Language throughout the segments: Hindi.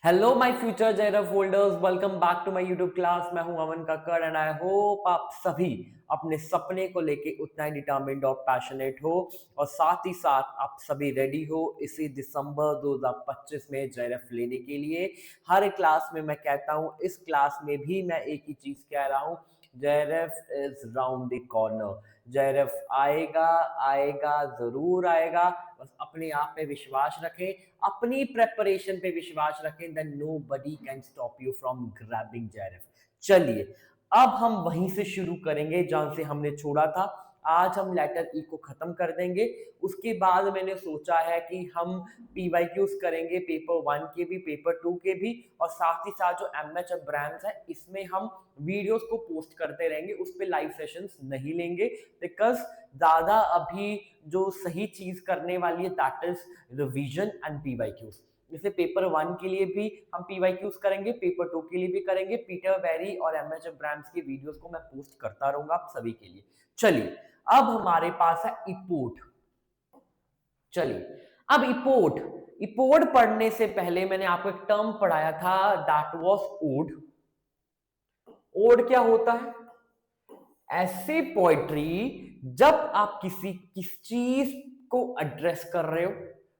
Hello my future JRF holders, welcome back to my YouTube class. मैं हूं Aman Kakkar and I hope आप सभी अपने सपने को लेके उतना ही डिटर्मिन्ड और पैशनेट हो और साथ ही साथ आप सभी रेडी हो इसी दिसंबर 2025 में जेरफ लेने के लिए। हर क्लास में मैं कहता हूं, इस क्लास में भी मैं एक ही चीज कह रहा हूं, जेरफ इज राउंड द कॉर्नर। जेरफ आएगा आएगा जरूर आएगा, बस अपने आप पे विश्वास रखें, अपनी प्रेपरेशन पे विश्वास रखें, then nobody can stop you from grabbing JRF. चलिए अब हम वहीं से शुरू करेंगे जहां से हमने छोड़ा था। आज हम लेटर ई को खत्म कर देंगे, उसके बाद मैंने सोचा है कि हम पीवाईक्यूज करेंगे, पेपर 1 के भी, पेपर 2 के भी, और साथ ही साथ जो एमएच ब्रांड्स है इसमें हम वीडियोस को पोस्ट करते रहेंगे, उस पर लाइव सेशंस नहीं लेंगे बिकॉज ज्यादा अभी जो सही चीज करने वाली है that is revision and PYQs. जैसे पेपर 1 के लिए भी हम पीवाईक्यूज करेंगे, पेपर 2 के लिए भी करेंगे। पीटर वेरी और एमएच ब्रांड्स की वीडियोस को मैं पोस्ट करता रहूंगा आप सभी के लिए। चलिए अब हमारे पास है इपोर्ट। चलिए अब इपोर्ट, इपोर्ट पढ़ने से पहले मैंने आपको एक टर्म पढ़ाया था, दैट वाज ओड। ओड क्या होता है? ऐसे पोएट्री जब आप किस चीज को एड्रेस कर रहे हो।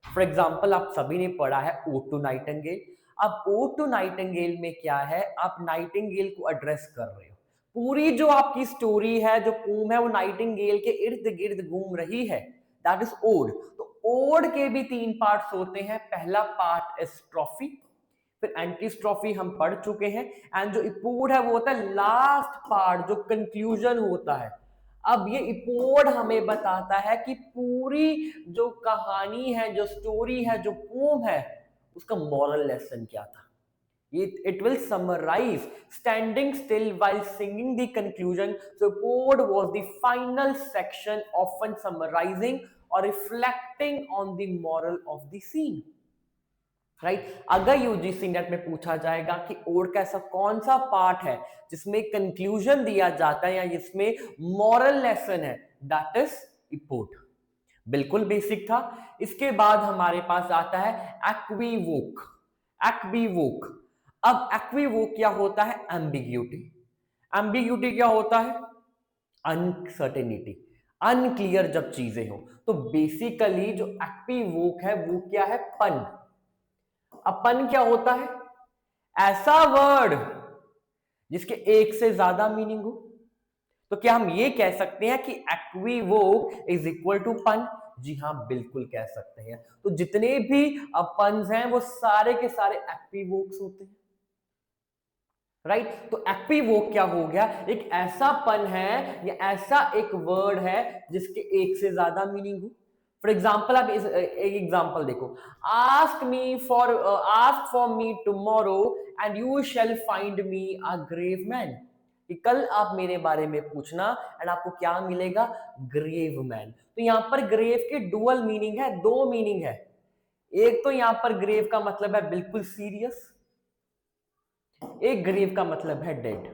फॉर एग्जाम्पल आप सभी ने पढ़ा है ओड टू नाइटिंगेल। अब ओड टू नाइटिंगेल में क्या है, आप नाइटिंगेल को एड्रेस कर रहे हो। पूरी जो आपकी स्टोरी है, जो पोम है, वो नाइटिंगेल के इर्द गिर्द घूम रही है, दैट इज ओड। तो ओड के भी 3 पार्ट्स होते हैं। पहला पार्ट इज ट्रॉफी, फिर एंटीस्ट्रॉफी हम पढ़ चुके हैं, एंड जो इपोड है वो होता है लास्ट पार्ट, जो कंक्लूजन होता है। अब ये इपोड हमें बताता है कि पूरी जो कहानी है, जो स्टोरी है, जो पोम है, उसका मॉरल लेसन क्या था। It will summarize standing still while singing the conclusion. So Ipod was the final section, often summarizing or reflecting on the moral of the scene. Right अगर यूजीसी नेट में पूछा जाएगा कि ओड का ऐसा कौन सा पार्ट है जिसमें कंक्लूजन दिया जाता है या जिसमें मॉरल लेसन है, दैट इज इपोड। बिल्कुल बेसिक था। इसके बाद हमारे पास आता है एक्वीवोक। एक्वीवोक, अब एक्वीवोक क्या होता है? एम्बिग्यूटी। एम्बिग्यूटी क्या होता है? अनसर्टेनिटी, अनक्लियर जब चीजें हो। तो बेसिकली जो एक्वीवोक है वो क्या है? पन। अपन क्या होता है? ऐसा वर्ड जिसके एक से ज्यादा मीनिंग हो। तो क्या हम ये कह सकते हैं कि एक्वीवोक इज इक्वल टू पन? जी हाँ, बिल्कुल कह सकते हैं। तो जितने भी पन्स हैं वो सारे के सारे एक्वीवोक्स होते हैं, राइट। तो एक्वीवोक क्या हो गया? एक ऐसा पन है या ऐसा एक वर्ड है जिसके एक से ज्यादा मीनिंग हो। फॉर एग्जाम्पल आप एक एग्जाम्पल देखो, ask for me tomorrow and you shall find me a grave man. कि कल आप मेरे बारे में पूछना एंड आपको क्या मिलेगा? Grave man. तो यहां पर ग्रेव के डुअल मीनिंग है, 2 मीनिंग है। एक तो यहां पर ग्रेव का मतलब है बिल्कुल सीरियस, एक ग्रेव का मतलब है डेड।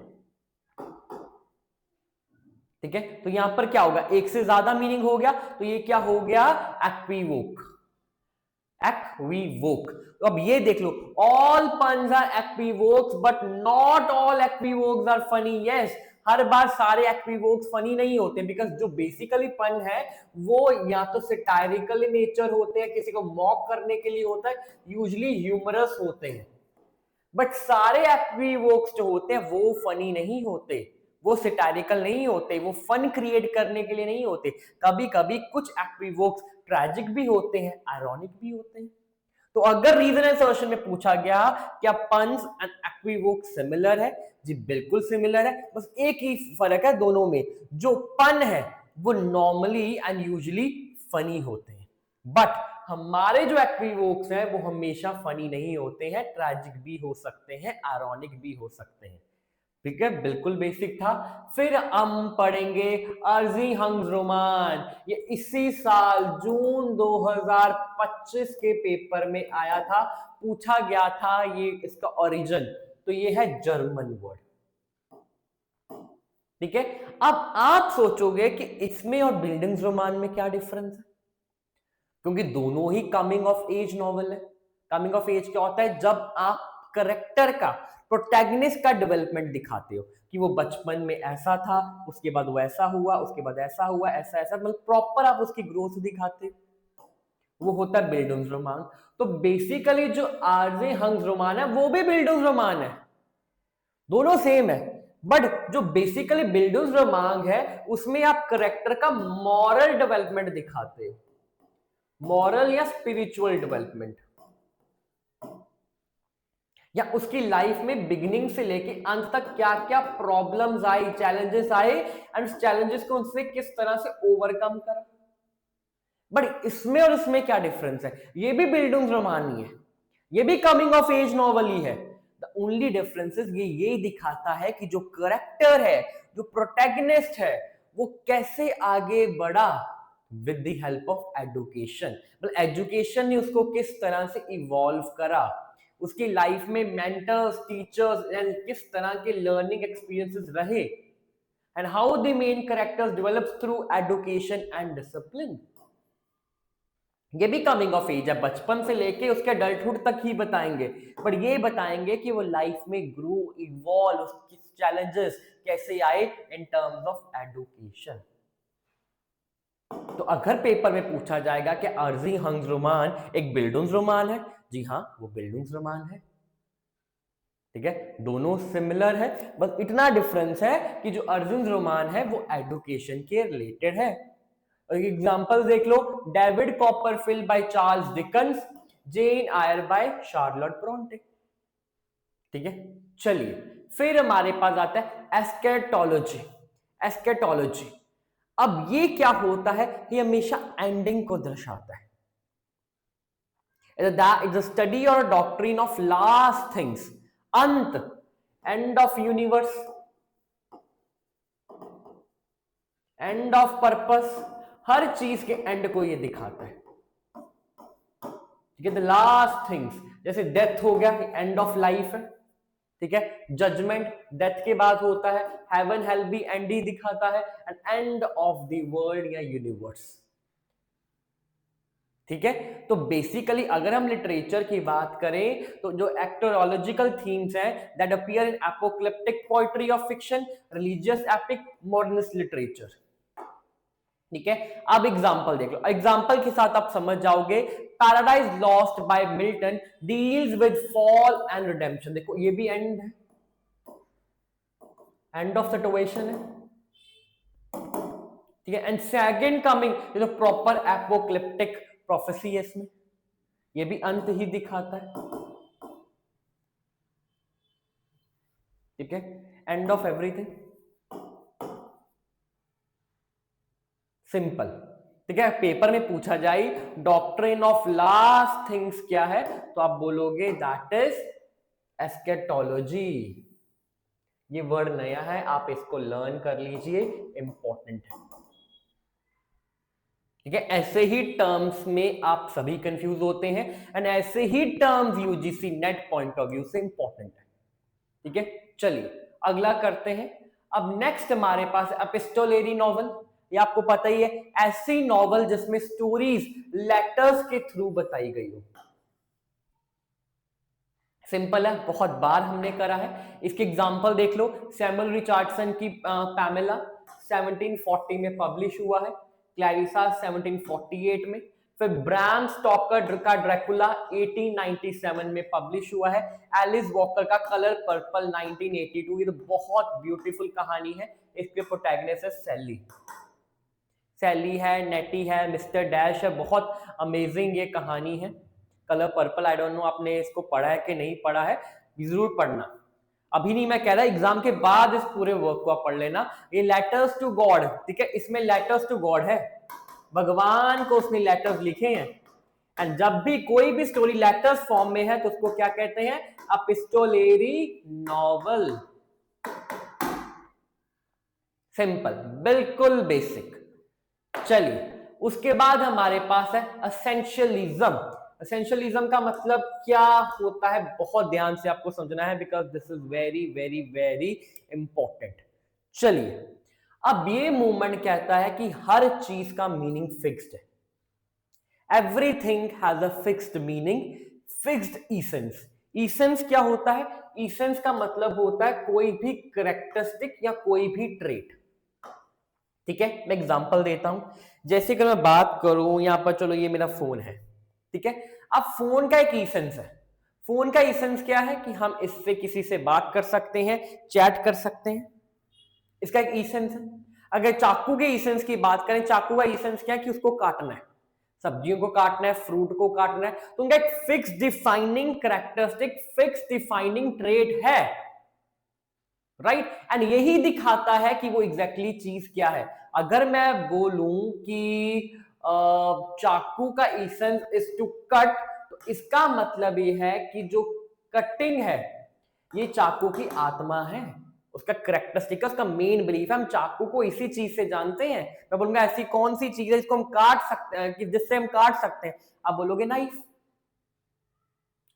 ठीक है, तो यहां पर क्या होगा? एक से ज्यादा मीनिंग हो गया, तो ये क्या हो गया? एक्वीवोक। एक्वीवोक। तो अब ये देख लो, all puns are equivoques but not all equivoques are funny. Yes, हर बार सारे एक्वीवोक्स फनी नहीं होते, बिकॉज जो बेसिकली पन है वो या तो सेटायरिकल नेचर होते हैं, किसी को मॉक करने के लिए होता है, यूजुअली ह्यूमरस होते हैं। बट सारे एक्वीवोक्स जो होते हैं वो फनी नहीं होते, वो सेटारिकल नहीं होते, वो फन क्रिएट करने के लिए नहीं होते। कभी कभी कुछ एक्वीवोक्स ट्रैजिक भी होते हैं, आयरॉनिक भी होते हैं। तो अगर रीजन एंड सॉल्यूशन में पूछा गया क्या पन्स एंड एक्वीवोक सिमिलर है? जी बिल्कुल सिमिलर है, बस एक ही फर्क है दोनों में, जो पन है वो नॉर्मली एंड यूजुअली फनी होते हैं, बट हमारे जो एक्वीवोक्स हैं वो हमेशा फनी नहीं होते हैं, ट्रैजिक भी हो सकते हैं, आयरॉनिक भी हो सकते हैं। ठीक है, बिल्कुल बेसिक था। फिर हम पढ़ेंगे अर्जी हंग्स रोमान। ये इसी साल जून 2025 के पेपर में आया था, पूछा गया था ये इसका ओरिजिन। तो ये है जर्मन वर्ड। ठीक है, अब आप सोचोगे कि इसमें और बिल्डिंग्स रोमान में क्या डिफरेंस है, क्योंकि दोनों ही कमिंग ऑफ एज नॉवल है। कमिंग ऑफ एज क्या होता है? जब आप करेक्टर का, प्रोटैगनिस्ट का डेवलपमेंट दिखाते हो कि वो बचपन में ऐसा था, उसके बाद वो ऐसा हुआ, उसके बाद ऐसा हुआ, ऐसा ऐसा, मतलब प्रॉपर आप उसकी ग्रोथ दिखाते हो, वो होता है बिल्डुंसरोमान। तो बेसिकली जो आरजे हंग्सरोमान है वो भी बिल्डुंसरोमान है, दोनों सेम है, बट जो बेसिकली बिल्डुंसरोमान है उसमें आप करेक्टर का मॉरल डेवलपमेंट दिखाते हो, मॉरल या स्पिरिचुअल डेवलपमेंट, या उसकी लाइफ में बिगिनिंग से लेके अंत तक क्या क्या प्रॉब्लम्स आई, चैलेंजेस आए, एंड उस चैलेंजेस को उनसे किस तरह से ओवरकम करा। बट इसमें और इसमें क्या डिफरेंस है, ये भी बिल्डुंसरोमान ही है, ये भी कमिंग ऑफ एज नॉवल ही है। द ओनली डिफरेंस इज ये दिखाता है कि जो करेक्टर है, जो प्रोटैगनिस्ट है, वो कैसे आगे बढ़ा with the help of education, मतलब एजुकेशन ने उसको किस तरह से इवॉल्व करा, उसकी लाइफ में मेंटर्स, टीचर्स एंड किस तरह के लर्निंग एक्सपीरियंसेस रहे, and how the main characters develops through education and discipline. ये भी कमिंग ऑफ एज है, बचपन से लेके उसके अडल्टहुड तक ही बताएंगे, पर ये बताएंगे कि वो लाइफ में ग्रो, इवॉल्व, उसके चैलेंजेस कैसे आए इन टर्म्स ऑफ एजुकेशन। तो अगर पेपर में पूछा जाएगा कि आरजी हंग्सरोमान एक बिल्डुंसरोमान है, जी हाँ वो बिल्डुंसरोमान है, ठीक है, दोनों सिमिलर है, बस इतना डिफरेंस है कि जो अर्जुनसरोमान है वो एजुकेशन के रिलेटेड है। एग्जाम्पल देख लो, David Copperfield by Charles Dickens, Jane Eyre by Charlotte Bronte, ठीक है। चलिए फिर हमारे पास आता है एस्केटोलॉजी। एस्केटोलॉजी, अब ये क्या होता है, ये हमेशा एंडिंग को दर्शाता है। इट्स अ स्टडी और डॉक्ट्रिन ऑफ लास्ट थिंग्स, अंत, end of universe, end of purpose, हर चीज के एंड को ये दिखाता है, ठीक है। द लास्ट थिंग्स, जैसे डेथ हो गया, एंड ऑफ लाइफ है, ठीक है। जजमेंट डेथ के बाद होता है, हेवन हेल भी एंड ही दिखाता है, and end of the world या यूनिवर्स, ठीक है। तो बेसिकली अगर हम लिटरेचर की बात करें तो जो एक्टोलॉजिकल थीम्स हैं that appear in apocalyptic poetry of fiction, religious epic, modernist literature, ठीक है। अब एग्जांपल देख लो, एग्जांपल के साथ आप समझ जाओगे। Paradise lost by Milton deals with fall and redemption, देखो ये भी एंड है, एंड ऑफ सिचुएशन है, ठीक है। एंड सेकंड कमिंग, ये जो प्रॉपर एपोकलिप्टिक प्रोफेसी है इसमें, ये भी अंत ही दिखाता है, ठीक है, एंड ऑफ एवरीथिंग, सिंपल, ठीक है। पेपर में पूछा जाए डॉक्ट्रिन ऑफ लास्ट थिंग्स क्या है, तो आप बोलोगे दैट इज एस्केटोलॉजी। ये वर्ड नया है, आप इसको लर्न कर लीजिए, इंपॉर्टेंट है, ठीक है। ऐसे ही टर्म्स में आप सभी कंफ्यूज होते हैं, एंड ऐसे ही terms UGC NET point of view से इंपॉर्टेंट है, ठीक है। चलिए अगला करते हैं। अब नेक्स्ट हमारे पास एपिस्टोलरी नॉवल, ये आपको पता ही है, ऐसी नॉवल जिसमें स्टोरीज लेटर्स के थ्रू बताई गई हो। सिंपल है, बहुत बार हमने करा है, इसके एग्जांपल देख लो। सैमुअल रिचर्डसन की पैमेला 1740 में पब्लिश हुआ है, क्लैरिसा 1748 में, फिर ब्राम स्टॉकर का ड्रैकुला 1897 में पब्लिश हुआ है, एलिस वॉकर का कलर पर्पल 1982। ये तो बहुत ब्यूटीफुल कहानी है, इसके प्रोटैगनिस्ट है सैली, सैली है, नेटी है, मिस्टर डैश है, बहुत अमेजिंग ये कहानी है। Colour purple, I don't know आपने इसको पढ़ा है कि नहीं पढ़ा है, जरूर पढ़ना, अभी नहीं मैं कह रहा, एग्जाम के बाद इस पूरे वर्क को आप पढ़ लेना। ये लेटर्स टू गॉड, ठीक है, इसमें लेटर्स टू गॉड है, भगवान को उसने लेटर्स लिखे हैं, एंड जब भी कोई भी स्टोरी लेटर्स फॉर्म में है तो उसको क्या कहते हैं, एपिस्टोलरी नॉवल। सिंपल, बिल्कुल बेसिक। चलिए उसके बाद हमारे पास है एसेंशियलिज्म। एसेंशियलिज्म का मतलब क्या होता है, बहुत ध्यान से आपको समझना है, because this is very very very important. चलिए अब ये मूवमेंट कहता है कि हर चीज का मीनिंग फिक्स्ड है, everything has a fixed meaning, fixed essence, essence क्या होता है? इसेंस का मतलब होता है कोई भी करेक्टरिस्टिक या कोई भी ट्रेट। ठीक है, मैं एग्जांपल देता हूं। जैसे कि मैं बात करूं यहां पर, चलो ये मेरा फोन है, ठीक है। अब फोन का एक इसेंस है। फोन का इसेंस क्या है कि हम इससे किसी से बात कर सकते हैं, चैट कर सकते हैं, इसका एक इसेंस है। अगर चाकू के इसेंस की बात करें, चाकू का इसेंस क्या है कि उसको काटना है, सब्जियों को काटना है, फ्रूट को काटना है, तो उनका एक fix defining characteristic, fix defining trait है, राइट। एंड यही दिखाता है कि वो एग्जैक्टली चीज क्या है। अगर मैं बोलूं कि चाकू का इसेंस इज टू कट, तो इसका मतलब ये है कि जो कटिंग है ये चाकू की आत्मा है, उसका करेक्टरिस्टिक, उसका मेन बिलीफ है। हम चाकू को इसी चीज से जानते हैं। मैं बोलूंगा ऐसी कौन सी चीज है जिसको हम काट सकते हैं, कि जिससे हम काट सकते हैं, आप बोलोगे नाइफ,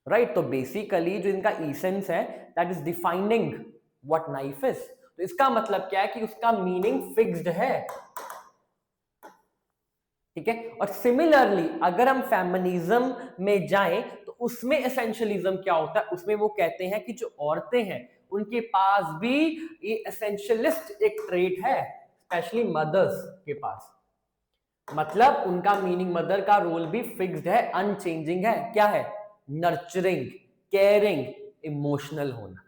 राइट। तो बेसिकली जो इनका इसेंस है that is defining what knife is. तो इसका मतलब क्या है कि उसका मीनिंग फिक्स्ड है, ठीक है। और सिमिलरली अगर हम फेमिनिज्म में जाएं तो उसमें एसेंशियलिज्म क्या होता है, उसमें वो कहते हैं कि जो औरतें हैं उनके पास भी ये एसेंशियलिस्ट एक ट्रेट है, स्पेशली मदर्स के पास। मतलब उनका मीनिंग, मदर का रोल भी फिक्स्ड है, अनचेंजिंग है। क्या है? नर्चरिंग, केयरिंग, इमोशनल होना,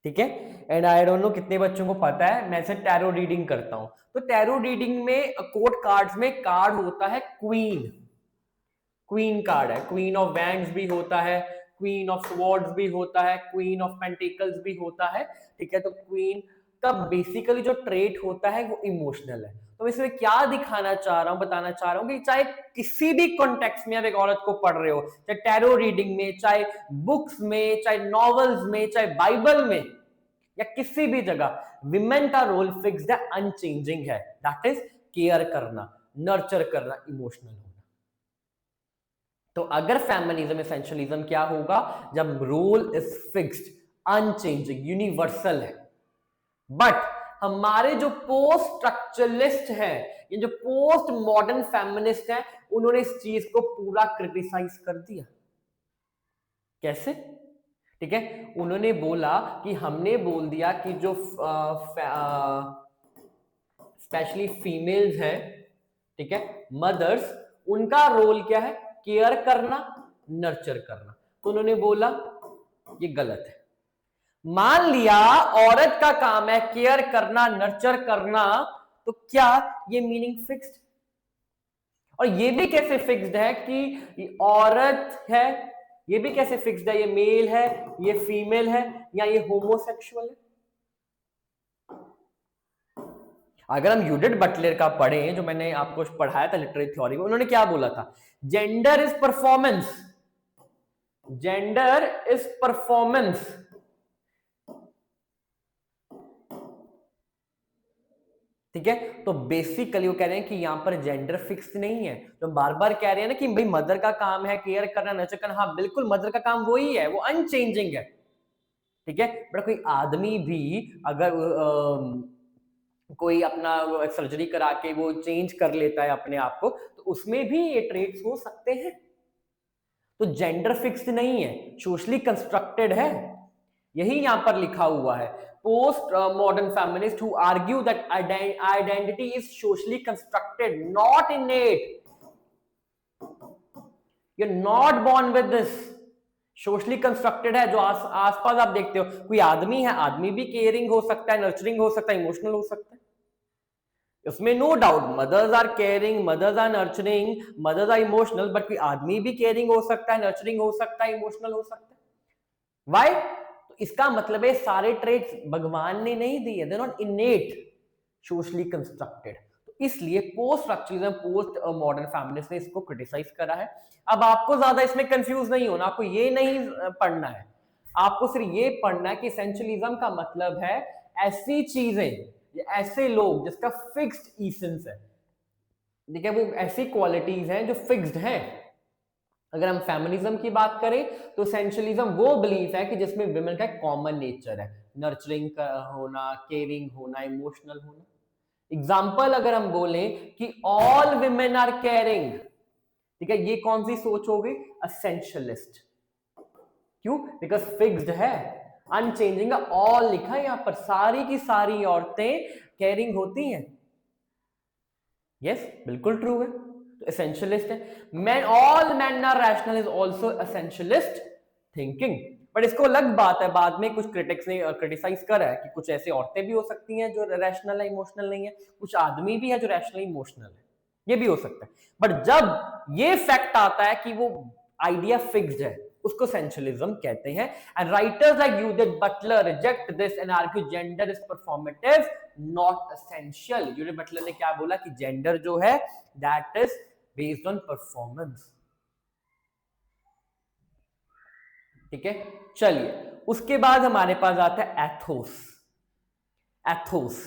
ठीक है। एंड आई डोंट नो कितने बच्चों को पता है, मैं से टैरो रीडिंग करता हूं, तो टैरो रीडिंग में कोर्ट कार्ड्स में कार्ड होता है क्वीन, क्वीन कार्ड है, क्वीन ऑफ वैंड्स भी होता है, क्वीन ऑफ स्वॉर्ड्स भी होता है, क्वीन ऑफ पेंटिकल्स भी होता है, ठीक है। तो क्वीन का बेसिकली जो ट्रेट होता है वो इमोशनल है। तो मैं इसमें क्या दिखाना चाह रहा हूं, बताना चाह रहा हूं कि चाहे किसी भी कॉन्टेक्स्ट में आप एक औरत को पढ़ रहे हो, चाहे टैरो रीडिंग में, चाहे बुक्स में, चाहे नॉवेल्स में, चाहे बाइबल में, या किसी भी जगह, विमेन का रोल फिक्स्ड है, अनचेंजिंग है, दैट इज केयर करना, नर्चर करना, इमोशनल होना। तो अगर फेमिनिज्म एसेंशियलिज्म क्या होगा, जब role is fixed, unchanging, universal है। बट हमारे जो पोस्ट स्ट्रक्चरलिस्ट हैं, ये जो पोस्ट मॉडर्न फेमिनिस्ट हैं, उन्होंने इस चीज को पूरा क्रिटिसाइज कर दिया। कैसे? ठीक है, उन्होंने बोला कि हमने बोल दिया कि जो स्पेशली फीमेल्स हैं, ठीक है, मदर्स, उनका रोल क्या है? केयर करना, नर्चर करना। तो उन्होंने बोला ये गलत है। मान लिया औरत का काम है केयर करना, नर्चर करना, तो क्या ये मीनिंग फिक्स्ड? और ये भी कैसे फिक्स्ड है कि औरत है, ये भी कैसे फिक्स्ड है, ये मेल है, ये फीमेल है, या ये होमोसेक्सुअल है? अगर हम यूडिथ बटलर का पढ़ें, जो मैंने आपको पढ़ाया था लिटरेरी थ्योरी में, उन्होंने क्या बोला था? Gender is performance, gender is performance, ठीक है। तो बेसिकली वो कह रहे हैं कि यहां पर जेंडर फिक्स नहीं है। तो बार बार कह रहे हैं ना कि भाई मदर का काम है केयर करना, नर्चर करना, हाँ बिल्कुल मदर का काम वही है, वो अनचेंजिंग है, ठीक है। बट कोई आदमी भी अगर कोई अपना सर्जरी करा के वो चेंज कर लेता है अपने आप को, तो उसमें भी ये ट्रेट्स हो सकते हैं। तो जेंडर फिक्स्ड नहीं है, सोशली कंस्ट्रक्टेड है, यही यहां पर लिखा हुआ है। Post modern feminist who argue that identity is socially constructed, not innate, you are not born with this, socially constructed है। जो आसपास आप देखते हो, कोई आदमी है, आदमी भी केयरिंग हो सकता है, नर्चरिंग हो सकता है, इमोशनल हो सकता है, उसमें no doubt. Mothers are caring, mothers are nurturing, mothers are emotional, but कोई आदमी भी केयरिंग हो सकता है, नर्चरिंग हो सकता है, इमोशनल हो सकता है। वाई? तो इसका मतलब है सारे ट्रेट्स भगवान ने नहीं दिए, दे नॉट इनेट, सोशली कंस्ट्रक्टेड। तो इसलिए post structuralism, post modern feminist ने इसको क्रिटिसाइज करा है। अब आपको ज्यादा इसमें कंफ्यूज नहीं होना, आपको ये नहीं पढ़ना है, आपको सिर्फ ये पढ़ना है कि एसेंशियलिज्म का मतलब है ऐसी चीजें, ऐसे लोग जिसका फिक्स्ड इसेंस है, ठीक है, वो ऐसी क्वालिटीज हैं जो फिक्स्ड हैं। अगर हम फेमिनिज्म की बात करें तो एसेंशियलिज्म वो बिलीफ है कि जिसमें विमेन का कॉमन नेचर है, नर्चरिंग का होना, केयरिंग होना, इमोशनल होना। एग्जाम्पल अगर हम बोलें कि ऑल विमेन आर केयरिंग, ठीक है, ये कौन सी सोच हो गई? एसेंशियलिस्ट। क्यों? बिकॉज फिक्स्ड है, अनचेंजिंग है, ऑल लिखा है यहां पर, सारी की सारी औरतें केयरिंग होती हैं। यस, बिल्कुल ट्रू है, तो एसेंशियलिस्ट है। Man, all man are rational is also essentialist thinking. But इसको अलग बात है, बाद में कुछ क्रिटिक्स ने क्रिटिसाइज करा है कि कुछ ऐसी औरतें भी हो सकती हैं जो रैशनल है, इमोशनल नहीं है, कुछ आदमी भी है जो रैशनल इमोशनल है, ये भी हो सकता है। बट जब ये फैक्ट आता है कि वो आइडिया फिक्स्ड है, उसको सेंशुअलिज्म कहते हैं। And writers like Judith Butler reject this and argue gender is performative not essential. Judith Butler ने क्या बोला कि जेंडर जो है that is based on performance. ठीक है, चलिए उसके बाद हमारे पास आता है एथोस। एथोस,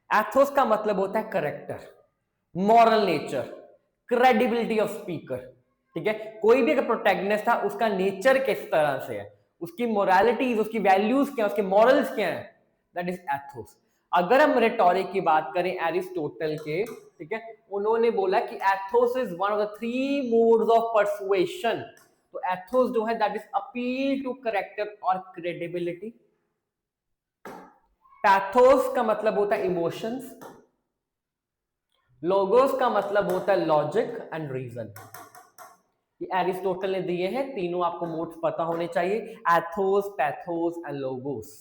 एथोस का मतलब होता है character, moral nature, credibility of speaker. ठीक है, कोई भी अगर प्रोटैगनिस्ट था उसका नेचर किस तरह से है, उसकी मोरालिटीज, उसकी वैल्यूज क्या है, उसके मॉरल्स क्या है, दैट इज एथोस। अगर हम रेटोरिक की बात करें एरिस्टोटल के, ठीक है, उन्होंने बोला कि ethos is one of the 3 modes of persuasion. तो एथोस जो है that is appeal to character और क्रेडिबिलिटी। पैथोस का मतलब होता है इमोशंस, लोगोस का मतलब होता है लॉजिक एंड रीजन। ये एरिस्टोटल ने दिए हैं, तीनों आपको मोड्स पता होने चाहिए, ethos, pathos and logos.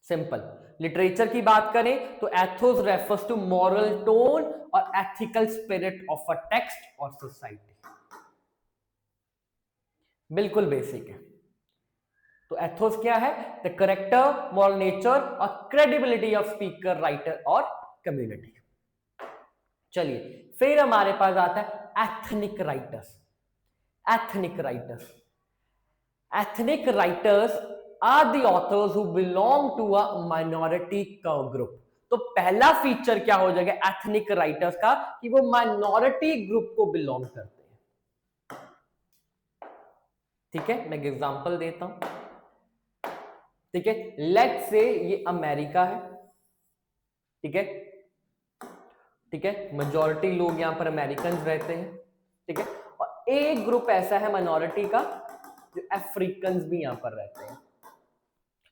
Simple. Literature की बात करें तो ethos refers to moral tone और ethical spirit of a text और सोसाइटी। बिल्कुल बेसिक है। तो एथोस क्या है? द करेक्टर, मॉरल नेचर और क्रेडिबिलिटी ऑफ स्पीकर, राइटर और कम्युनिटी। चलिए फिर हमारे पास आता है ethnic writers. Ethnic writers, ethnic writers are the authors who belong to a minority group. तो पहला फीचर क्या हो जाएगा एथनिक राइटर्स का, कि वो माइनॉरिटी ग्रुप को बिलोंग करते हैं। ठीक है, मैं एक एग्जांपल देता हूं। ठीक है, लेट्स से ये अमेरिका है। ठीक है, ठीक है, मेजॉरिटी लोग यहां पर अमेरिकन रहते हैं। ठीक है, और एक ग्रुप ऐसा है माइनॉरिटी का जो अफ्रीकन भी यहां पर रहते हैं।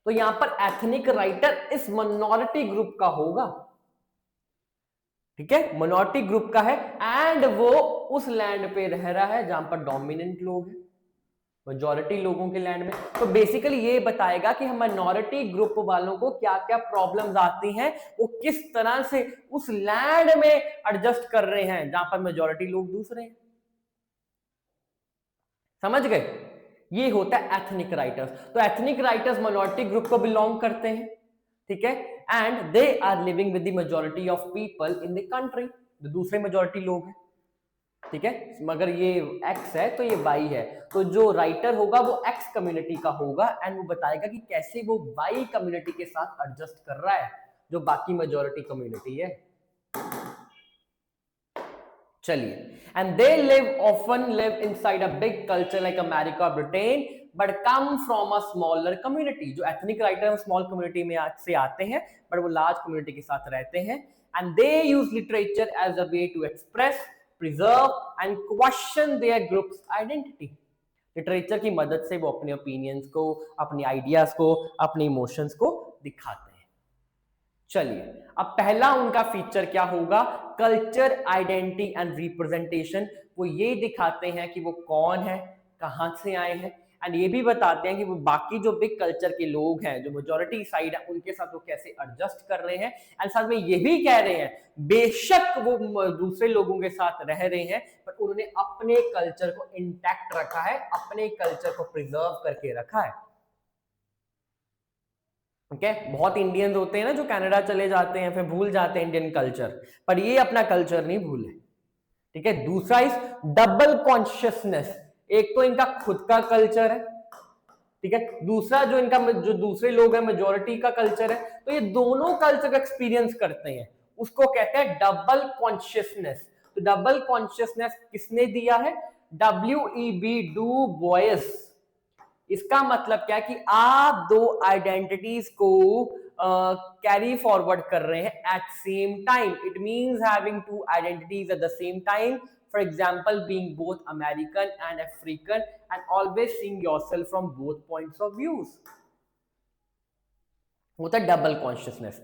तो यहां पर एथनिक राइटर इस माइनॉरिटी ग्रुप का होगा। ठीक है, माइनॉरिटी ग्रुप का है एंड वो उस लैंड पे रह रहा है जहां पर डोमिनेंट लोग हैं, मेजॉरिटी लोगों के लैंड में। तो बेसिकली ये बताएगा कि हम माइनॉरिटी ग्रुप वालों को क्या क्या प्रॉब्लम्स आती हैं, वो किस तरह से उस लैंड में एडजस्ट कर रहे हैं जहां पर मेजॉरिटी लोग दूसरे हैं। समझ गए? ये होता है एथनिक राइटर्स। तो एथनिक राइटर्स माइनॉरिटी ग्रुप को बिलोंग करते हैं। ठीक है, and they are living with the majority of people in the country, जो दूसरे मेजॉरिटी लोग हैं। ठीक है, मगर ये एक्स है तो ये वाई है, तो जो राइटर होगा वो एक्स कम्युनिटी का होगा एंड वो बताएगा कि कैसे वो वाई कम्युनिटी के साथ एडजस्ट कर रहा है जो बाकी मेजॉरिटी कम्युनिटी है। चलिए, and they live often live inside a big culture like America, Britain, but come from a smaller community. जो एथनिक राइटर स्मॉल कम्युनिटी में से आते हैं बट वो लार्ज कम्युनिटी के साथ रहते हैं। And they use literature as a way to express, preserve and question their groups identity. Literature की मदद से वो अपने ओपिनियंस को, अपनी आइडियाज को, अपने इमोशंस को दिखाते हैं। चलिए, अब पहला उनका फीचर क्या होगा? Culture, identity and representation. वो ये दिखाते हैं कि वो कौन है, कहां से आए हैं, एंड ये भी बताते हैं कि वो बाकी जो बिग कल्चर के लोग हैं, जो मेजॉरिटी साइड है, उनके साथ वो कैसे एडजस्ट कर रहे हैं। एंड साथ में ये भी कह रहे हैं बेशक वो दूसरे लोगों के साथ रह रहे हैं पर उन्होंने अपने कल्चर को इंटैक्ट रखा है, अपने कल्चर को प्रिजर्व करके रखा है। ठीक है, बहुत इंडियंस होते हैं ना जो कनाडा चले जाते हैं फिर भूल जाते हैं इंडियन कल्चर, पर ये अपना कल्चर नहीं भूले। ठीक है, दूसरा इस डबल कॉन्शियसनेस, एक तो इनका खुद का कल्चर है, ठीक है, दूसरा जो इनका जो दूसरे लोग हैं मेजोरिटी का कल्चर है, तो ये दोनों कल्चर एक्सपीरियंस करते हैं, उसको कहते हैं डबल कॉन्शियसनेस। तो डबल कॉन्शियसनेस किसने दिया है? WEB Du Bois. इसका मतलब क्या है कि आप दो आइडेंटिटीज को कैरी फॉरवर्ड कर रहे हैं at same time. It means having two identities at the same time for example being both American and African and always seeing yourself from both points of views, होता है डबल कॉन्शियसनेस।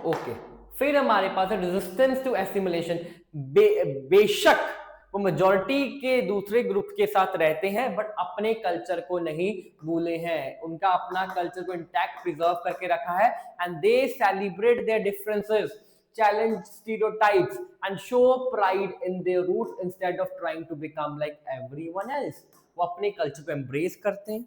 ओके, फिर हमारे पास है रेजिस्टेंस टू एसिमिलेशन। बेशक वो मेजॉरिटी के दूसरे ग्रुप के साथ रहते हैं बट अपने कल्चर को नहीं भूले हैं, उनका अपना कल्चर को इंटैक्ट प्रिजर्व करके रखा है and they celebrate their differences, challenge stereotypes and show pride in their roots instead of trying to become like everyone else. वो अपने कल्चर को एम्ब्रेस करते हैं।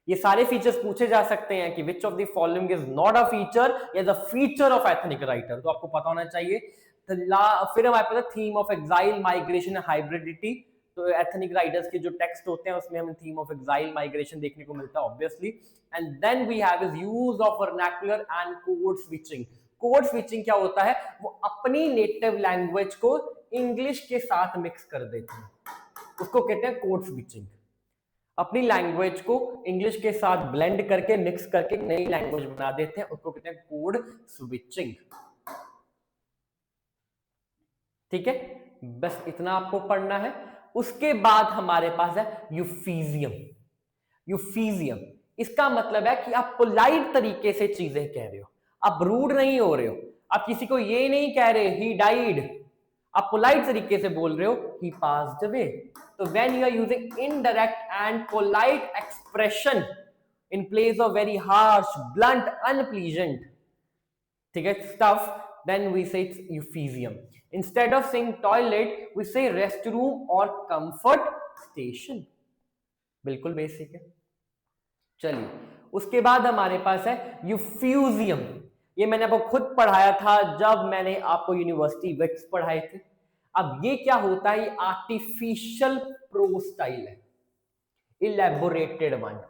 ये सारे फीचर्स पूछे जा सकते हैं कि which of the following is not a feature या the feature of ethnic writer, तो आपको पता होना चाहिए। फिर हमारे पास theme of exile, migration, hybridity. तो एथनिक राइटर्स के जो टेक्स्ट होते हैं उसमें हमें थीम ऑफ एक्साइल, माइग्रेशन देखने को मिलता है obviously. And then we have is use of vernacular and code switching. Code switching क्या होता है, वो अपनी नेटिव लैंग्वेज को इंग्लिश के साथ मिक्स कर देते हैं, उसको कहते हैं कोड स्विचिंग। अपनी लैंग्वेज को इंग्लिश के साथ ब्लेंड करके मिक्स करके नई लैंग्वेज बना देते हैं, उसको कहते हैं कोड स्विचिंग। ठीक है, बस इतना आपको पढ़ना है। उसके बाद हमारे पास है यूफीजियम। यूफीजियम इसका मतलब है कि आप पोलाइट तरीके से चीजें कह रहे हो, आप रूड नहीं हो रहे हो, आप किसी को ये नहीं कह रहे ही डाइड, आप पोलाइट तरीके से बोल रहे हो ही पास्ड अवे। तो when you are using indirect and polite expression in place of very harsh, blunt, unpleasant, ठीक है, stuff, then we say it's euphemism. Instead of saying toilet we say rest room और कंफर्ट स्टेशन। बिल्कुल बेसिक है। चलिए, उसके बाद हमारे पास है यूफ्यूजियम। ये मैंने आपको खुद पढ़ाया था जब मैंने आपको यूनिवर्सिटी विट्स पढ़ाए थे। अब ये क्या होता है, ये आर्टिफिशियल प्रोज स्टाइल है, इलेबोरेटेड वन।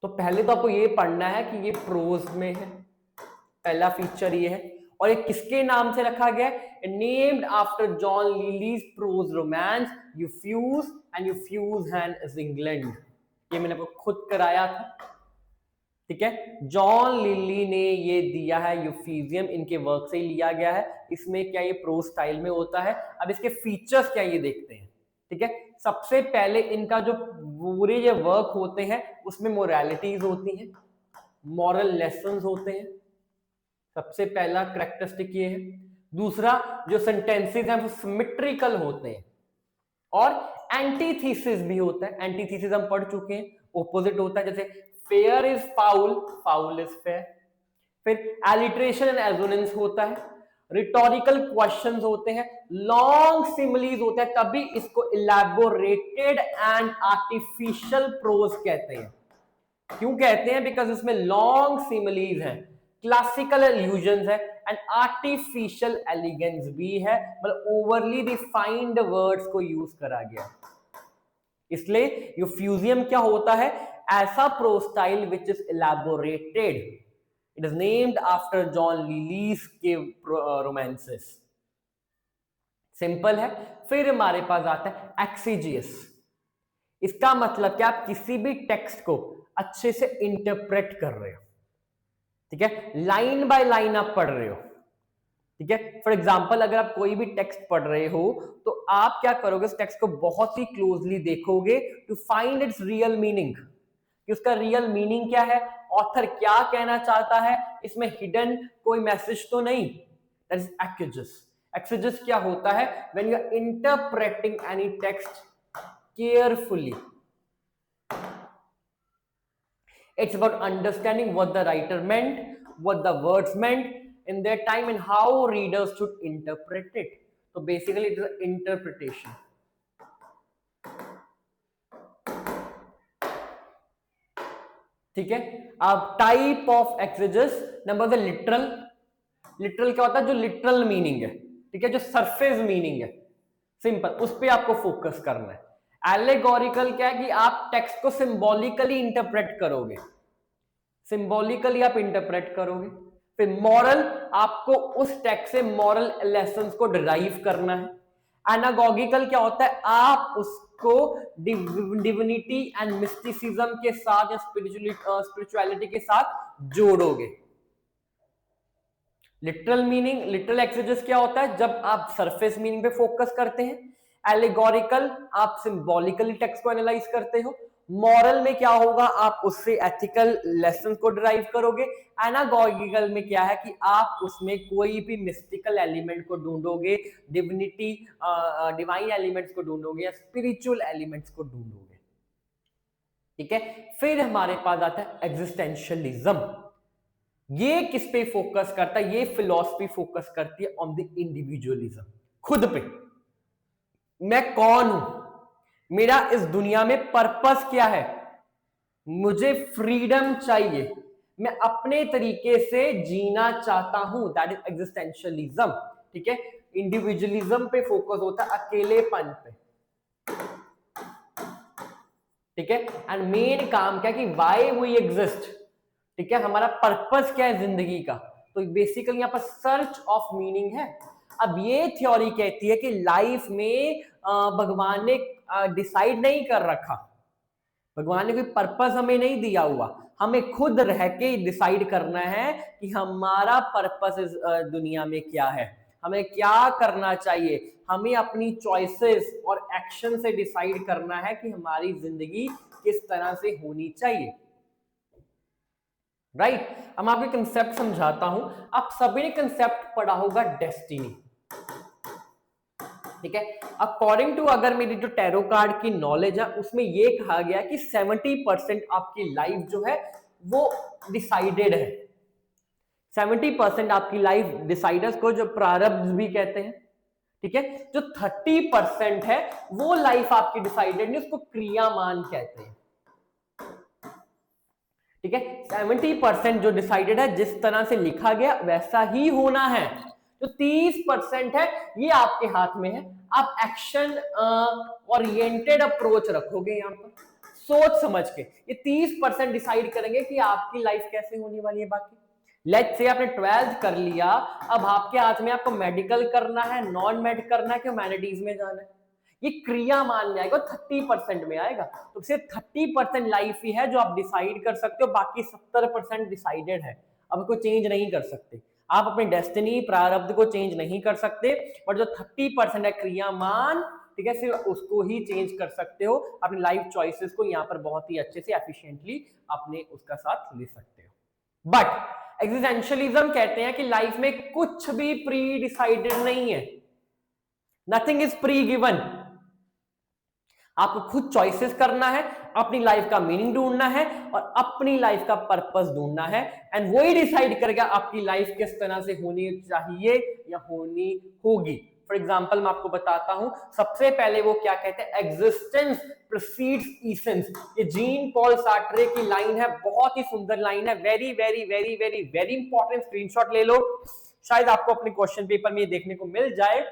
तो पहले तो आपको ये पढ़ना है कि ये प्रोज में है, पहला फीचर ये है। और ये किसके नाम से रखा गया है, named after John Lyly's prose romance Euphues and Euphues his is England. ये मैंने आपको खुद कराया था, ठीक है। जॉन लिली ने ये दिया है यूफीजियम, इनके वर्क से ही लिया गया है। इसमें क्या ये प्रोज स्टाइल में होता है। अब इसके फीचर्स क्या ये देखते हैं, ठीक है। सबसे पहले इनका जो पूरे ये वर्क होते हैं उसमें मोरालिटीज होती हैं, मॉरल लेसन्स होते हैं, सबसे पहला कैरेक्टरिस्टिक ये है। दूसरा, जो सेंटेंसेस हैं वो सिमेट्रिकल होते हैं और एंटीथीसिस भी होता है। एंटीथीसिस हम पढ़ चुके हैं, ऑपोजिट होता है, जैसे fair is foul, foul is fair. फिर एलिट्रेशन एंड एजोनेंस होता है, रिटोरिकल क्वेश्चंस होते हैं, लॉन्ग सिमिलीज होते हैं, तभी इसको इलैबोरेटेड एंड आर्टिफिशियल प्रोज कहते हैं। क्यों कहते हैं, बिकॉज इसमें लॉन्ग सिमिलीज हैं, क्लासिकल एल्यूजन्स है एंड आर्टिफिशियल एलिगेंस भी है, मतलब ओवरली डिफाइंड वर्ड्स को यूज करा गया। इसलिए यूफ्यूजियम क्या होता है, ऐसा prose style which is elaborated, it is named after John Lyly's के रोमांसेस। सिंपल है। फिर हमारे पास आता है एक्सीजियस। इसका मतलब कि आप किसी भी टेक्स्ट को अच्छे से इंटरप्रेट कर रहे हो, ठीक है, लाइन बाय लाइन आप पढ़ रहे हो, ठीक है। फॉर एग्जाम्पल, अगर आप कोई भी टेक्स्ट पढ़ रहे हो तो आप क्या करोगे, इस टेक्स्ट को बहुत ही क्लोजली देखोगे to find its real meaning, कि उसका रियल मीनिंग क्या है, ऑथर क्या कहना चाहता है, इसमें हिडन कोई मैसेज तो नहीं। That is एक्सीजेस। एक्सीजेस क्या होता है, when you are interpreting any text carefully, it's about understanding what the writer meant, what the words meant in their time and how readers should interpret it. So basically it is an interpretation. ठीक है। अब type of exegeses, number one literal. Literal क्या होता है, जो लिटरल मीनिंग है, ठीक है, जो सरफेस मीनिंग है, सिंपल, उस पे आपको फोकस करना है। एलेगोरिकल क्या है कि आप टेक्स्ट को सिंबॉलिकली इंटरप्रेट करोगे, सिंबॉलिकली आप इंटरप्रेट करोगे। फिर मॉरल, आपको उस टेक्स्ट से मॉरल लेसन्स को डिराइव करना है। एनागॉगिकल क्या होता है, आप उसको डिविनिटी एंड मिस्टिसिज्म के साथ या स्पिरिचुअलिटी के साथ जोड़ोगे। लिटरल मीनिंग, लिटरल एक्सेजेस क्या होता है? जब आप सरफेस मीनिंग पे फोकस करते हैं। एलिगोरिकल, आप सिंबॉलिकली टेक्स्ट को एनालाइज करते हो। मॉरल में क्या होगा? आप उससे एथिकल लेसन को डिराइव करोगे। एनागॉगिकल में क्या है कि आप उसमें कोई भी मिस्टिकल एलिमेंट को ढूंढोगे, डिविनिटी, डिवाइन एलिमेंट्स को ढूंढोगे या स्पिरिचुअल एलिमेंट्स को ढूंढोगे। ठीक है, फिर हमारे पास आता है एग्जिस्टेंशियलिज्म। ये किस पे फोकस करता है? ये फिलॉसफी फोकस करती है ऑन द इंडिविजुअलिज्म, खुद पे। मैं कौन हूं, मेरा इस दुनिया में पर्पस क्या है, मुझे फ्रीडम चाहिए, मैं अपने तरीके से जीना चाहता हूं, दैट इज एग्जिस्टेंशियलिज्म। ठीक है, इंडिविजुअलिज्म पे फोकस होता है, अकेलेपन पे। ठीक है, एंड मेन काम क्या है कि वाई वी एग्जिस्ट। ठीक है, हमारा पर्पस क्या है जिंदगी का? तो बेसिकली यहाँ पर सर्च ऑफ मीनिंग है। अब ये थ्योरी कहती है कि लाइफ में भगवान ने डिसाइड नहीं कर रखा, भगवान ने कोई पर्पस हमें नहीं दिया हुआ, हमें खुद रह के डिसाइड करना है कि हमारा पर्पस इस दुनिया में क्या है, हमें क्या करना चाहिए। हमें अपनी चॉइसेस और एक्शन से डिसाइड करना है कि हमारी जिंदगी किस तरह से होनी चाहिए। राइट, अब मैं आपको कंसेप्ट समझाता हूं। आप सभी ने कंसेप्ट पढ़ा होगा डेस्टिनी। ठीक है, अकॉर्डिंग टू अगर मेरी जो टैरो कार्ड की नॉलेज है उसमें ये कहा गया कि 70% आपकी लाइफ जो है वो डिसाइडेड है। 70% आपकी लाइफ डिसाइडर्स को जो प्रारब्ध भी कहते हैं। ठीक है, जो 30% है वो लाइफ आपकी डिसाइडेड नहीं, उसको क्रियामान कहते हैं। ठीक है, 70% जो डिसाइडेड है, जिस तरह से लिखा गया वैसा ही होना है। जो 30% है ये आपके हाथ में है, आप एक्शन ओरिएंटेड अप्रोच रखोगे यहां पर, सोच समझ के। ये 30% डिसाइड करेंगे कि आपकी लाइफ कैसे होने वाली है। बाकी लेट्स से आपने 12th कर लिया, अब आपके हाथ में आपको मेडिकल करना है, नॉन मेड करना है कि ह्यूमैनिटीज में जाना है, ये क्रिया मान में आएगा, 30% में आएगा। तो सिर्फ 30% लाइफ ही है जो आप डिसाइड कर सकते हो, बाकी 70% डिसाइडेड है, अब कोई चेंज नहीं कर सकते। आप अपनी डेस्टिनी प्रारब्ध को चेंज नहीं कर सकते, बट जो 30% है क्रियामान, ठीक है, सिर्फ उसको ही चेंज कर सकते हो। अपनी लाइफ चॉइसेस को यहाँ पर बहुत ही अच्छे से एफिशिएंटली अपने उसका साथ ले सकते हो। बट एग्जिस्टेंशियलिज्म कहते हैं कि लाइफ में कुछ भी प्री डिसाइडेड नहीं है, नथिंग इज प्री गिवन। आपको खुद चॉइसेस करना है, अपनी लाइफ का मीनिंग ढूंढना है और अपनी लाइफ का पर्पस ढूंढना है, एंड वही डिसाइड करेगा आपकी लाइफ किस तरह से होनी चाहिए या होनी होगी। फॉर एग्जाम्पल मैं आपको बताता हूं, सबसे पहले वो क्या कहते हैं, एग्जिस्टेंस प्रीसीड्स एसेंस। ये जीन पॉल सार्ट्रे की लाइन है, बहुत ही सुंदर लाइन है, very very very very very important, screenshot ले लो, शायद आपको अपने क्वेश्चन पेपर में ये देखने को मिल जाए।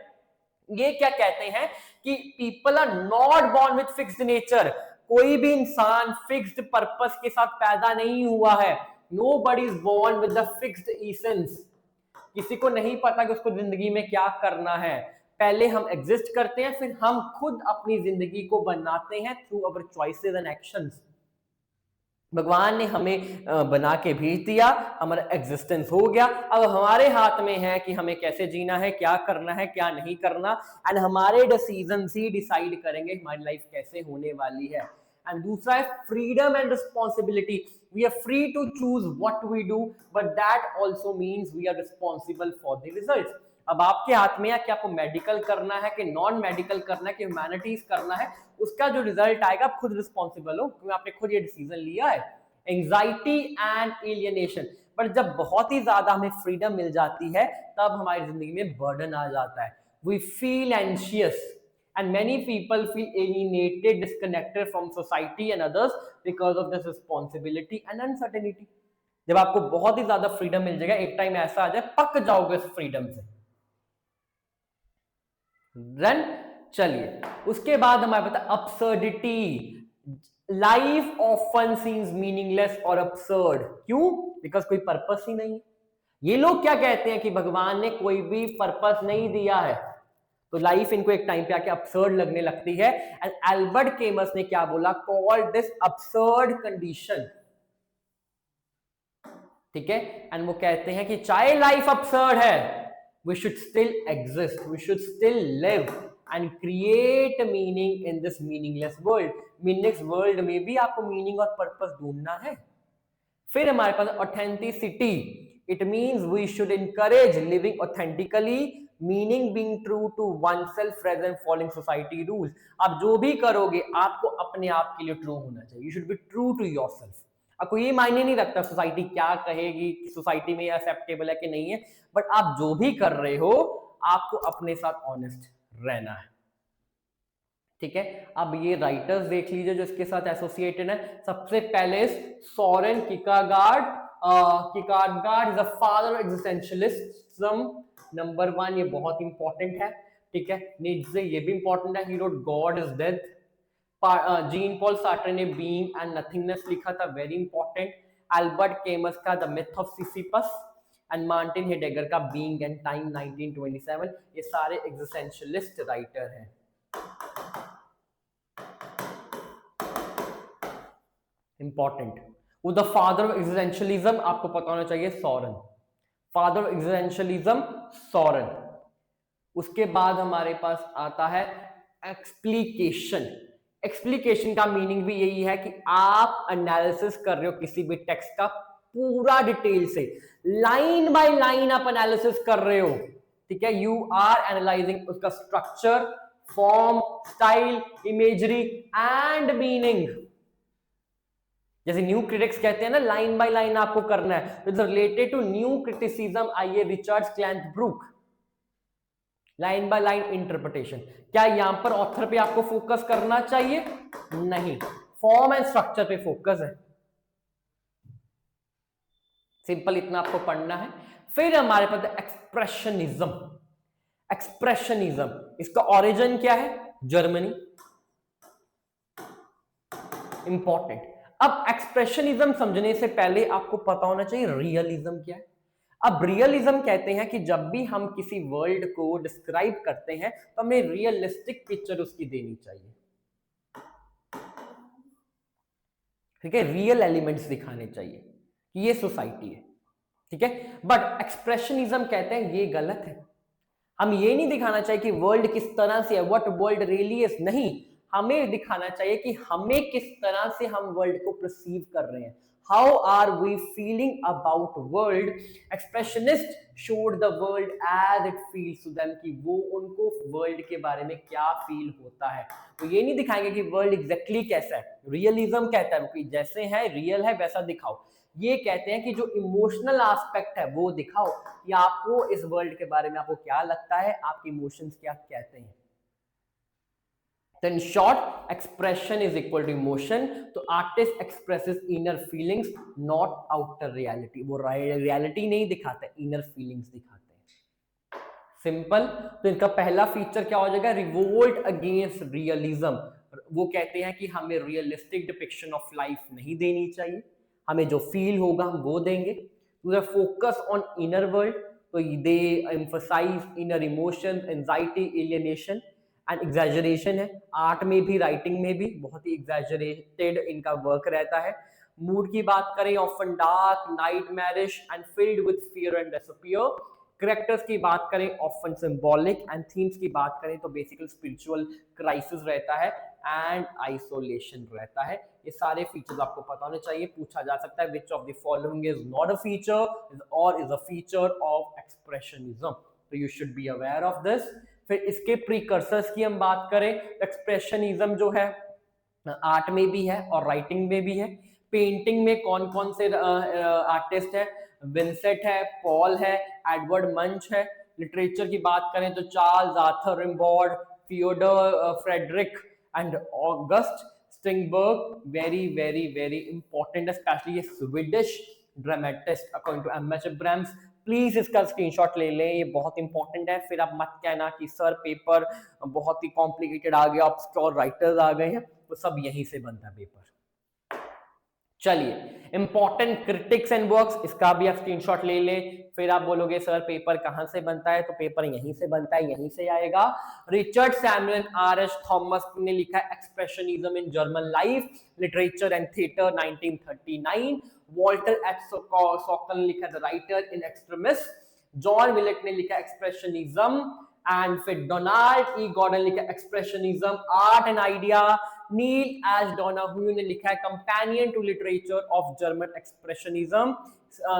ये क्या कहते हैं कि people are not born with fixed nature, कोई भी इंसान फिक्स्ड पर्पस के साथ पैदा नहीं हुआ है। Nobody is born with the fixed essence, किसी को नहीं पता कि उसको जिंदगी में क्या करना है। पहले हम एग्जिस्ट करते हैं, फिर हम खुद अपनी जिंदगी को बनाते हैं through our choices and actions. भगवान ने हमें बना के भेज दिया, हमारा एग्जिस्टेंस हो गया, अब हमारे हाथ में है कि हमें कैसे जीना है, क्या करना है, क्या नहीं करना, एंड हमारे डिसीजन ही डिसाइड करेंगे हमारी लाइफ कैसे होने वाली है। एंड दूसरा है freedom and responsibility, we are free to choose what we do, but that also means we are responsible for the results. अब आपके हाथ में है कि आपको मेडिकल करना है कि नॉन मेडिकल करना है कि ह्यूमैनिटीज करना है, उसका जो रिजल्ट आएगा आप खुद रिस्पॉन्सिबल हो, क्योंकि आपने खुद ये डिसीजन लिया है। एंजाइटी एंड एलियनेशन, पर जब बहुत ही ज्यादा हमें फ्रीडम मिल जाती है तब हमारी जिंदगी में बर्डन आ जाता है, we feel anxious and many people feel alienated, disconnected from society and others because of this responsibility and uncertainty। जब आपको बहुत ही ज्यादा फ्रीडम मिल जाएगा, एक टाइम ऐसा आ जाए पक जाओगे इस फ्रीडम से। रन, चलिए उसके बाद हमारे पता absurdity, life often seems meaningless और अब्सर्ड। क्यों? बिकॉज कोई पर्पस ही नहीं है। ये लोग क्या कहते हैं कि भगवान ने कोई भी पर्पस नहीं दिया है, तो लाइफ इनको एक टाइम पे आके अब्सर्ड लगने लगती है। एंड एल्बर्ट केमस ने क्या बोला, कॉल्ड दिस अब्सर्ड कंडीशन। ठीक है, एंड वो कहते हैं कि चाहे लाइफ absurd है, we should still exist, we should still live and create a meaning in this meaningless world. meaningless world में भी आपको मीनिंग और पर्पस ढूंढना है. फिर हमारे पास authenticity. It means we should encourage living authentically, meaning being true to oneself rather than following society rules. आप जो भी करोगे आपको अपने आप के लिए ट्रू होना चाहिए. You should be true to yourself. आपको ये मायने नहीं रखता सोसाइटी क्या कहेगी, सोसाइटी में एक्सेप्टेबल है कि नहीं है, बट आप जो भी कर रहे हो आपको अपने साथ ऑनेस्ट रहना है. ठीक है, अब ये राइटर्स देख लीजिए जो इसके साथ एसोसिएटेड है. सबसे पहले Soren Kierkegaard. Kierkegaard is the father of existentialism. Number 1, ये बहुत इंपॉर्टेंट है. ठीक है, नीचे ये भी इंपॉर्टेंट है. He wrote God is death. Jean Paul Sartre ने बीइंग एंड नथिंगनेस लिखा था, वेरी इंपॉर्टेंट. एल्बर्ट कैमस का the myth of Sisyphus and Martin Heidegger का बीइंग एंड टाइम 1927. ये सारे एग्जिस्टेंशियलिस्ट राइटर हैं. इंपॉर्टेंट. वो द फादर ऑफ एग्जिस्टेंशियलिज्म आपको पता होना चाहिए, Soren. Father of existentialism Soren. उसके बाद हमारे पास आता है एक्सप्लिकेशन. एक्सप्लिकेशन का मीनिंग भी यही है कि आप एनालिसिस कर रहे हो किसी भी टेक्स्ट का पूरा डिटेल से, लाइन बाय लाइन आप एनालिसिस कर रहे हो. ठीक है, यू आर एनालाइजिंग उसका structure, form, style, imagery and meaning. जैसे न्यू क्रिटिक्स कहते हैं ना, लाइन बाय लाइन आपको करना है. It's related to new criticism. I A Richards Cleanth Brooks, line by line interpretation. क्या यहां पर ऑथर पे आपको फोकस करना चाहिए? नहीं, फॉर्म एंड स्ट्रक्चर पे फोकस है. सिंपल इतना आपको पढ़ना है. फिर हमारे पास एक्सप्रेशनिज्म. एक्सप्रेशनिज्म इसका ओरिजिन क्या है? जर्मनी. इंपॉर्टेंट. अब एक्सप्रेशनिज्म समझने से पहले आपको पता होना चाहिए रियलिज्म क्या है. अब रियलिज्म कहते हैं कि जब भी हम किसी वर्ल्ड को डिस्क्राइब करते हैं तो हमें रियलिस्टिक पिक्चर उसकी देनी चाहिए. ठीक है, रियल एलिमेंट्स दिखाने चाहिए कि ये सोसाइटी है. ठीक है, बट एक्सप्रेशनिज्म कहते हैं ये गलत है. हम ये नहीं दिखाना चाहिए कि वर्ल्ड किस तरह से है, व्हाट वर्ल्ड रियली इज. नहीं, हमें दिखाना चाहिए कि हमें किस तरह से हम वर्ल्ड को परसीव कर रहे हैं. How are we feeling about world. Expressionist showed the world as it feels to them, कि वो उनको वर्ल्ड के बारे में क्या फील होता है. तो ये नहीं दिखाएंगे कि वर्ल्ड एग्जैक्टली कैसा है. रियलिज्म कहता है कि जैसे है रियल है वैसा दिखाओ. ये कहते हैं कि जो इमोशनल एस्पेक्ट है वो दिखाओ, कि आपको इस वर्ल्ड के बारे में आपको क्या लगता है, आपके इमोशंस क्या कहते हैं. तो in short, expression is equal to emotion. तो artist expresses inner feelings, not outer reality. वो रियलिटी नहीं दिखाते, इनर फीलिंग्स दिखाते हैं. सिंपल. तो इनका पहला फीचर क्या हो जाएगा? Revolt against realism. वो कहते हैं कि हमें रियलिस्टिक डिपिक्शन ऑफ लाइफ नहीं देनी चाहिए, हमें जो फील होगा हम वो देंगे. To focus on inner world. तो they emphasize inner emotion, anxiety, alienation and exaggeration है. आर्ट में भी, राइटिंग में भी बहुत ही एग्जैजरेटेड इनका वर्क रहता है. मूड की बात करें, often dark, nightmarish and filled with fear and disappear. Characters की बात करें, ऑफन सिंबॉलिक. एंड थीम्स की बात करें तो बेसिकली स्पिरिचुअल क्राइसिस रहता है एंड आइसोलेशन रहता है. ये सारे फीचर्स आपको पता होने चाहिए. पूछा जा सकता है which of the following is not a feature or is a feature of expressionism. तो you should be aware of this. फिर इसके प्रीकर्सर्स की हम बात करें, एक्सप्रेशनिज्म जो है आर्ट में भी है और राइटिंग में भी है. पेंटिंग में कौन कौन से आर्टिस्ट है? विंसेंट है, पॉल है, एडवर्ड मंच है. लिटरेचर की बात करें तो Charles Arthur Rimbaud, Theodore Frederick and August Strindberg. Very very very important, specially ये Swedish dramatist according to M H Abrams. Please इसका स्क्रीनशॉट ले लें, ये बहुत इंपॉर्टेंट है. फिर आप मत कहना कि सर पेपर बहुत ही कॉम्प्लिकेटेड आ गया, ऑब्सक्योर राइटर्स आ गए हैं. वो सब यहीं से बनता है पेपर. चलिए, इंपॉर्टेंट क्रिटिक्स एंड वर्क्स, इसका भी आप स्क्रीनशॉट ले ले। फिर आप बोलोगे सर पेपर कहां से बनता है, तो पेपर यहीं से बनता है, यहीं से आएगा। Richard Samuel R H Thomas ने लिखा है expressionism in German life, literature and theatre 1939। Walter H Sokel ने लिखा the writer in extremis. John Willett ने लिखा एक्सप्रेशनिज्म। एंड फिर डोनाल्ड ई गॉर्डन ने लिखा expressionism art and idea. Neil H Donahue ने लिखा है companion to literature of German expressionism.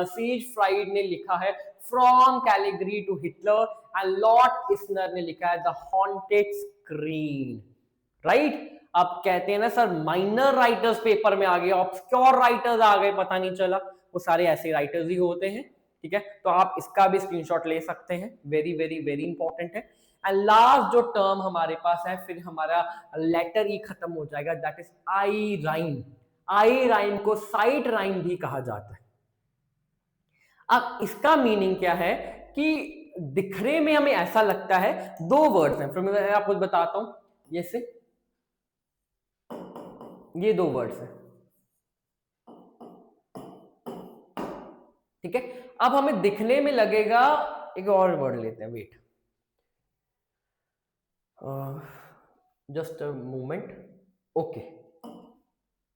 Siegfried ने लिखा है from Caligari to Hitler. And Lotte Eisner ने लिखा है द हॉन्टेड स्क्रीन। राइट, अब कहते हैं ना सर माइनर राइटर्स पेपर में आ गए, ऑब्सक्योर राइटर्स आ गए, पता नहीं चला, वो सारे ऐसे राइटर्स ही होते हैं। ठीक है, तो आप इसका भी स्क्रीनशॉट ले सकते हैं, वेरी वेरी वेरी इंपॉर्टेंट है। एंड लास्ट जो टर्म हमारे पास है, फिर हमारा लेटर ई खत्म हो जाएगा, that is I rhyme. I rhyme को साइट राइम भी कहा जाता है। अब इसका मीनिंग क्या है कि दिखने में हमें ऐसा लगता है दो वर्ड्स हैं, फिर मैं आपको बताता हूं, ये से ये दो वर्ड्स हैं। ठीक है, अब हमें दिखने में लगेगा, एक और वर्ड लेते हैं, wait just a moment. Okay,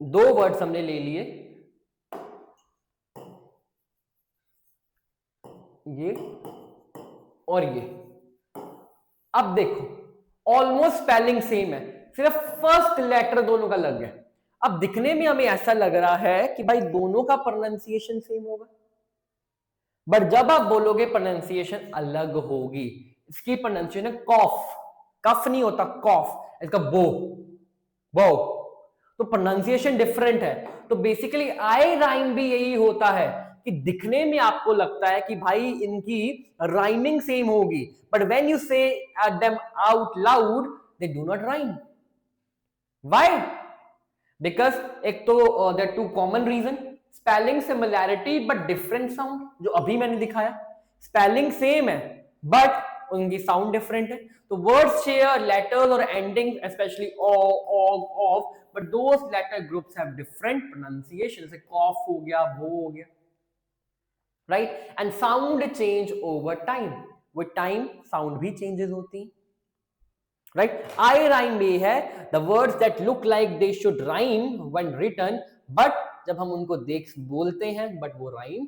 दो वर्ड्स हमने ले लिए, ये और ये। अब देखो ऑलमोस्ट स्पेलिंग सेम है, सिर्फ फर्स्ट लेटर दोनों का लग गया। अब दिखने में हमें ऐसा लग रहा है कि भाई दोनों का प्रोनाउंसिएशन सेम होगा, बट जब आप बोलोगे प्रोनाउंसिएशन अलग होगी। इसकी प्रोनाउंसिएशन है कॉफ, कफ नहीं होता, कॉफ, इसका बो, बो, तो प्रोनाउंसिएशन डिफरेंट है। तो बेसिकली आई राइम भी यही होता है कि दिखने में आपको लगता है कि भाई इनकी राइमिंग सेम होगी, but when you say them out loud they do not rhyme. Why? Because एक तो there two common reason, spelling similarity but different sound, जो अभी मैंने दिखाया, स्पेलिंग सेम है बट उनकी साउंड डिफरेंट है। तो वर्ड्स शेयर लेटर्स और ending specially of, but those letter groups have different pronunciation, जैसे कॉफ हो गया, वो हो गया, right. And sound change over time, with time sound भी चेंजेस होती है, राइट। आई राइम भी है the words that look like they should rhyme when written, but जब हम उनको देख बोलते हैं बट वो राइम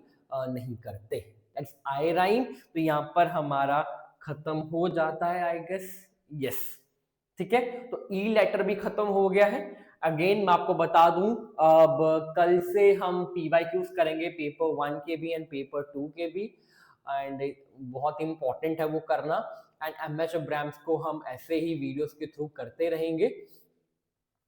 नहीं करते, दैट्स आई राइम। तो यहां पर हमारा खत्म हो जाता है, आई गेस, यस। ठीक है, तो ई लेटर भी खत्म हो गया है। अगेन मैं आपको बता दूं, अब कल से हम PYQs करेंगे, पेपर 1 के भी एंड पेपर 2 के भी, एंड बहुत इंपॉर्टेंट है वो करना। एंड MH ब्राम्स को हम ऐसे ही वीडियोस के थ्रू करते रहेंगे।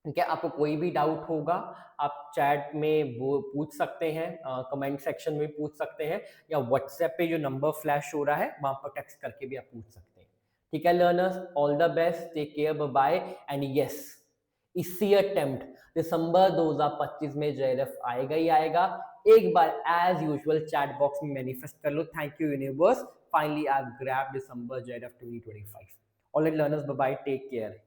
क्या आपको कोई भी डाउट होगा आप चैट में वो पूछ सकते हैं, कमेंट सेक्शन में पूछ सकते हैं, या व्हाट्सएप पे जो नंबर फ्लैश हो रहा है वहां पर टेक्स्ट करके भी आप पूछ सकते हैं। ठीक है learners, all the best, take care, bye bye. And yes, इसी अटेम्प्ट दिसंबर 2025 में JRF आएगा ही आएगा। एक बार एज यूजुअल चैट बॉक्स में मैनिफेस्ट कर लो, thank you universe, finally I have grabbed December JRF 2025। Alright learners, bye bye, take care.